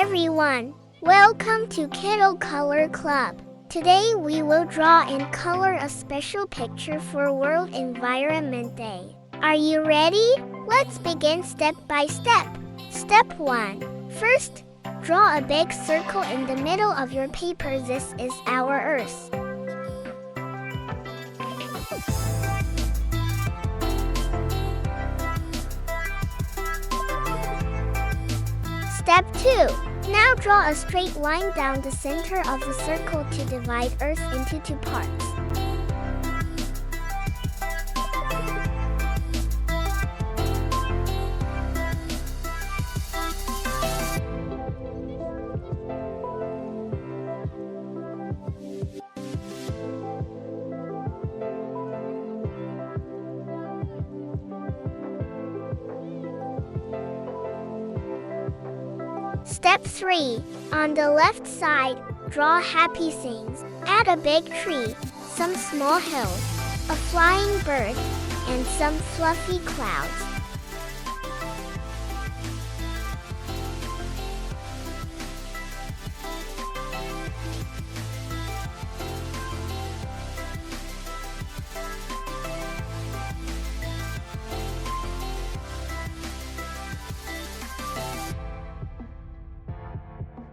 everyone! Welcome to Kiddo Color Club. Today we will draw and color a special picture for World Environment Day. Are you ready? Let's begin step by step. Step 1. First, draw a big circle in the middle of your paper. This is our Earth. Step 2. Now draw a straight line down the center of the circle to divide Earth into two parts. Step 3. On the left side, draw happy scenes. Add a big tree, some small hills, a flying bird, and some fluffy clouds.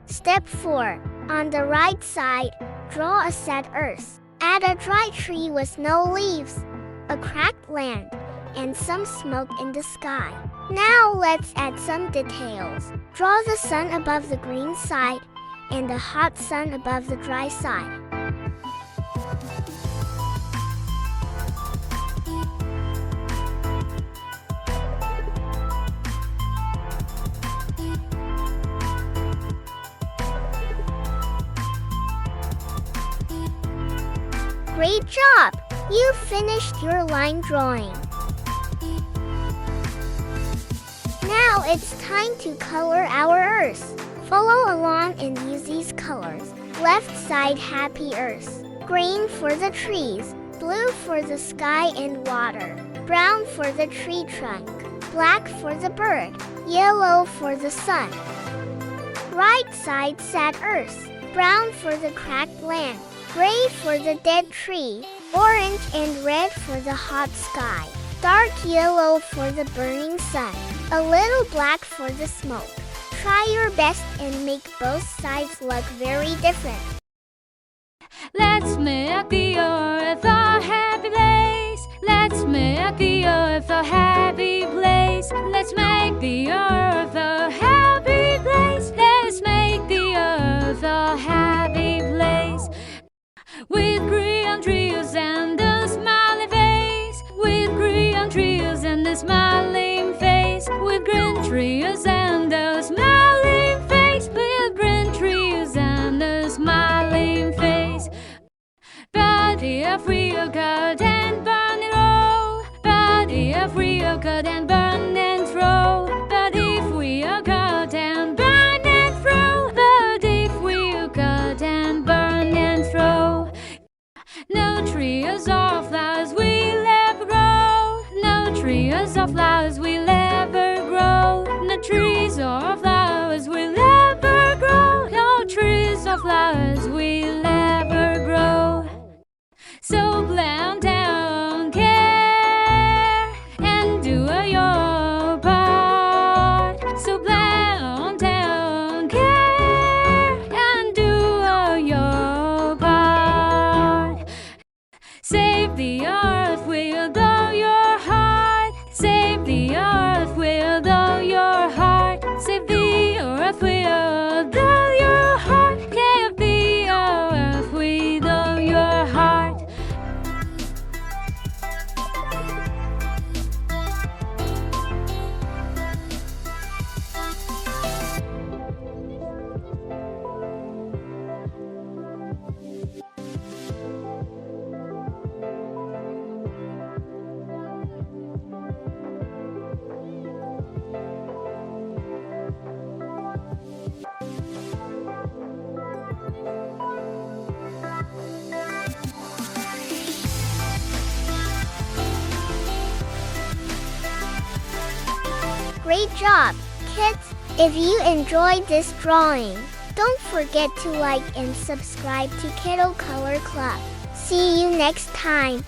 Step 4. On the right side, draw a sad Earth. Add a dry tree with no leaves, a cracked land, and some smoke in the sky. Now let's add some details. Draw the sun above the green side and the hot sun above the dry side. Great job! You finished your line drawing. Now it's time to color our Earth. Follow along and use these colors. Left side happy Earth. Green for the trees, blue for the sky and water, brown for the tree trunk, black for the bird, yellow for the sun. Right side sad Earth. Brown for the cracked land, gray for the dead tree, orange and red for the hot sky, dark yellow for the burning sun, a little black for the smoke. Try your best and make both sides look very different. Let's make the earth a happy place. Let's make the earth a happy place. Let's make the earth a happy place. Let's make the earth a happy place. With green trees and a smiling face. With green trees and a smiling face. With green trees and a smiling face. With green trees and a smiling face. But if we cut and burn and roll. But if we cut and burn and throw. But if we cut and burn and throw. But if we cut and burn and throw. No trees or flowers will ever grow. No trees or flowers will ever grow. No trees or flowers will ever grow. No trees or flowers will ever grow. So plant and care and do your part. So plant and care and do your part. Save the earth with all your heart. Save the earth with all your heart. Save the earth with all your heart. Save the earth with all your heart. Great job, kids! If you enjoyed this drawing, don't forget to like and subscribe to Kiddo Color Club. See you next time.